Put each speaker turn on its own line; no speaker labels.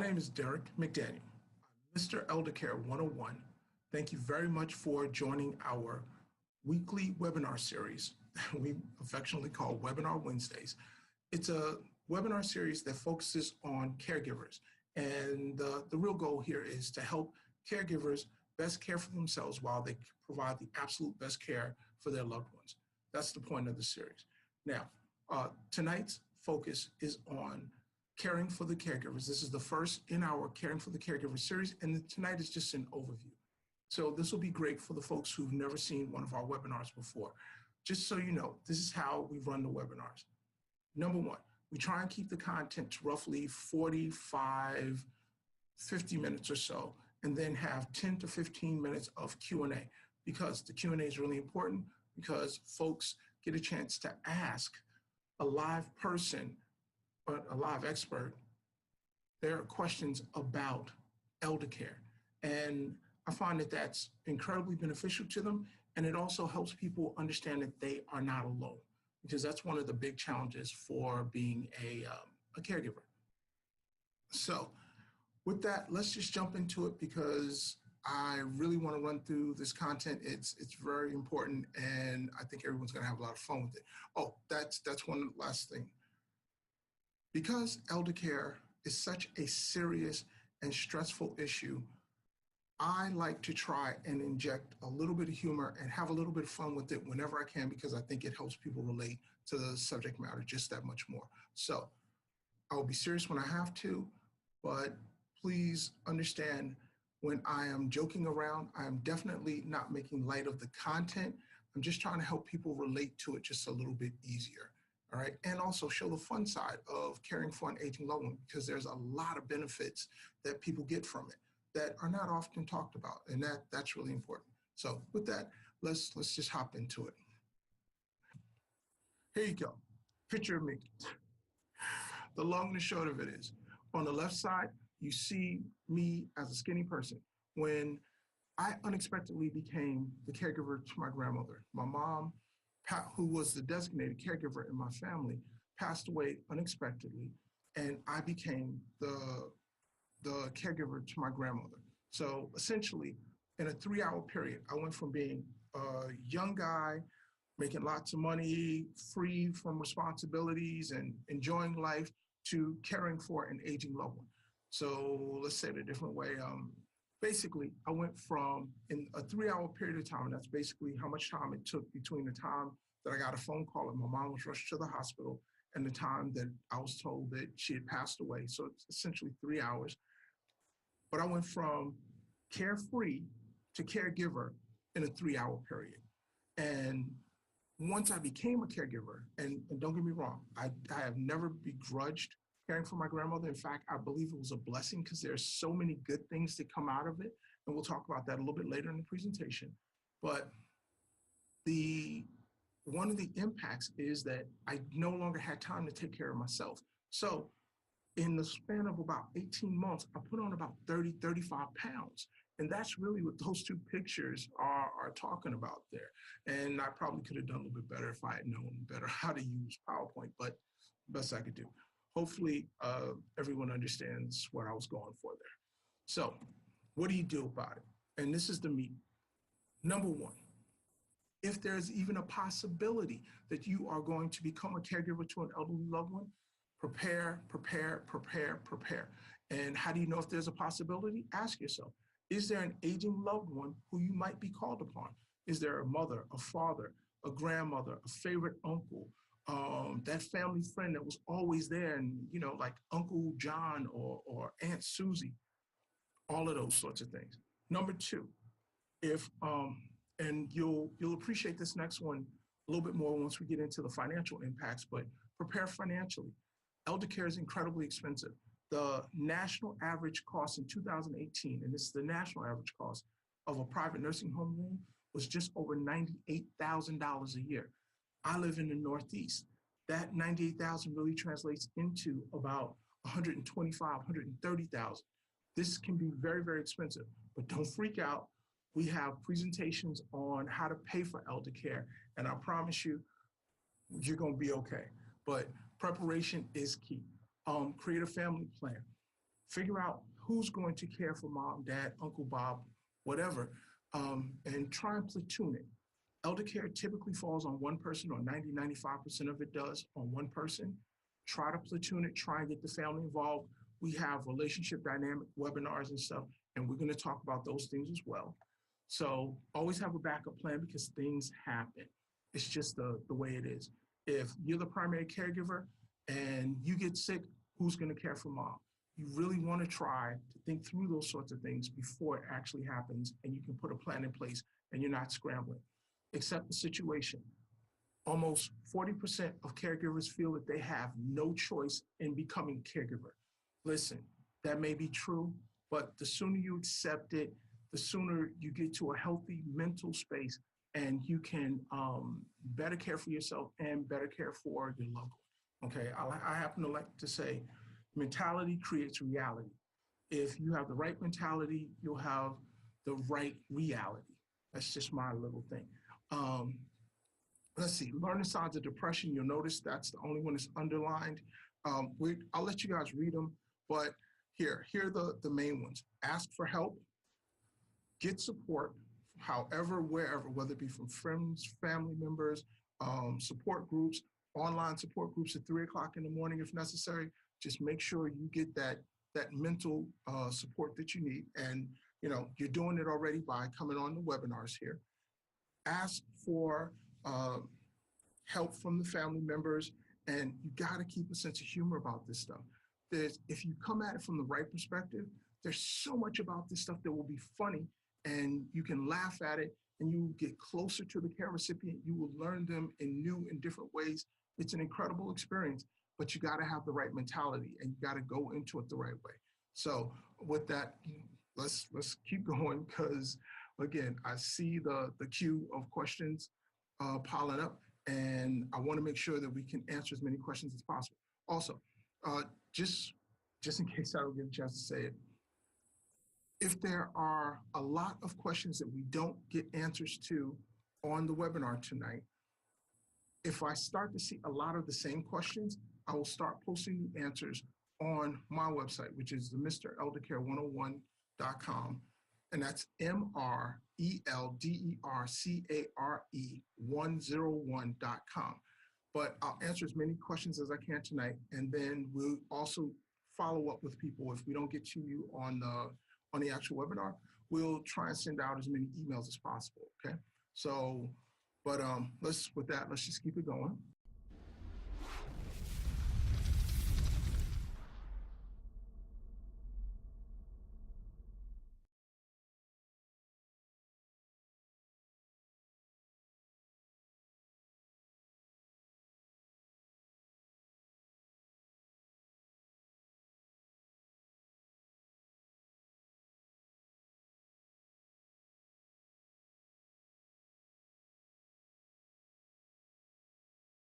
name is Derek McDaniel. I'm Mr. Eldercare 101. Thank you very much for joining our weekly webinar series that we affectionately call Webinar Wednesdays. It's a webinar series that focuses on caregivers. And the real goal here is to help caregivers best care for themselves while they provide the absolute best care for their loved ones. That's the point of the series. Now, tonight's focus is on Caring for the Caregivers. This is the first in our Caring for the Caregiver series, and tonight is just an overview. So this will be great for the folks who've never seen one of our webinars before. Just so you know, this is how we run the webinars. Number one, we try and keep the content to roughly 45, 50 minutes or so, and then have 10 to 15 minutes of Q&A, because the Q&A is really important because folks get a chance to ask a live person, a live expert, their questions about elder care. And I find that that's incredibly beneficial to them. And it also helps people understand that they are not alone, because that's one of the big challenges for being a caregiver. So with that, let's just jump into it, because I really want to run through this content. It's very important, and I think everyone's going to have a lot of fun with it. Oh, that's one last thing. Because elder care is such a serious and stressful issue, I like to try and inject a little bit of humor and have a little bit of fun with it whenever I can, because I think it helps people relate to the subject matter just that much more. So I'll be serious when I have to, but please understand when I am joking around, I am definitely not making light of the content. I'm just trying to help people relate to it just a little bit easier. All right, and also show the fun side of caring for an aging loved one, because there's a lot of benefits that people get from it that are not often talked about, and that's really important. So with that, let's just hop into it. Here you go, picture of me. The long and the short of it is, on the left side, you see me as a skinny person. When I unexpectedly became the caregiver to my grandmother, my mom, who was the designated caregiver in my family, passed away unexpectedly, and I became the caregiver to my grandmother. So essentially, in a 3-hour period, I went from being a young guy, making lots of money, free from responsibilities and enjoying life, to caring for an aging loved one. So let's say it a different way. Basically, I went from, in a 3-hour period of time, and that's basically how much time it took between the time that I got a phone call and my mom was rushed to the hospital and the time that I was told that she had passed away. So it's essentially 3 hours. But I went from carefree to caregiver in a 3-hour period. And once I became a caregiver, and don't get me wrong, I have never begrudged caring for my grandmother. In fact, I believe it was a blessing, because there's so many good things that come out of it. And we'll talk about that a little bit later in the presentation. But one of the impacts is that I no longer had time to take care of myself. So in the span of about 18 months, I put on about 30, 35 pounds. And that's really what those two pictures are talking about there. And I probably could have done a little bit better if I had known better how to use PowerPoint, but best I could do. Hopefully, everyone understands what I was going for there. So what do you do about it? And this is the meat. Number one, if there's even a possibility that you are going to become a caregiver to an elderly loved one, prepare, prepare, prepare, prepare. And how do you know if there's a possibility? Ask yourself, is there an aging loved one who you might be called upon? Is there a mother, a father, a grandmother, a favorite uncle, that family friend that was always there, and like Uncle John or Aunt Susie, all of those sorts of things. Number two, if and you'll appreciate this next one a little bit more once we get into the financial impacts, but prepare financially. Elder care is incredibly expensive. The national average cost in 2018, and this is the national average cost of a private nursing home room, was just over $98,000 a year. I live in the Northeast. That $98,000 really translates into about $125,000, $130,000. This can be very, very expensive, but don't freak out. We have presentations on how to pay for elder care, and I promise you, you're gonna be okay. But preparation is key. Create a family plan. Figure out who's going to care for mom, dad, Uncle Bob, whatever, and try and platoon it. Elder care typically falls on one person, or 95% of it does on one person. Try to platoon it, try and get the family involved. We have relationship dynamic webinars and stuff, and we're going to talk about those things as well. So always have a backup plan because things happen. It's just the way it is. If you're the primary caregiver and you get sick, who's going to care for mom? You really want to try to think through those sorts of things before it actually happens, and you can put a plan in place and you're not scrambling. Accept the situation. Almost 40% of caregivers feel that they have no choice in becoming a caregiver. Listen, that may be true, but the sooner you accept it, the sooner you get to a healthy mental space and you can better care for yourself and better care for your loved one. Okay, I happen to like to say, mentality creates reality. If you have the right mentality, you'll have the right reality. That's just my little thing. Let's see, learning signs of depression. You'll notice that's the only one that's underlined. I'll let you guys read them, but here are the main ones. Ask for help, get support, however, wherever, whether it be from friends, family members, support groups, online support groups at 3 o'clock in the morning if necessary. Just make sure you get that mental support that you need. And you're doing it already by coming on the webinars here. Ask for help from the family members, and you got to keep a sense of humor about this stuff. If you come at it from the right perspective, there's so much about this stuff that will be funny, and you can laugh at it, and you will get closer to the care recipient. You will learn them in new and different ways. It's an incredible experience, but you got to have the right mentality, and you got to go into it the right way. So with that, let's keep going, because again, I see the queue of questions piling up, and I want to make sure that we can answer as many questions as possible. Also, just in case I don't get a chance to say it, if there are a lot of questions that we don't get answers to on the webinar tonight, if I start to see a lot of the same questions, I will start posting the answers on my website, which is the MrEldercare101.com. And that's MrEldercare101.com. But I'll answer as many questions as I can tonight, and then we'll also follow up with people. If we don't get to you on the actual webinar, we'll try and send out as many emails as possible. Okay. So, but let's just keep it going.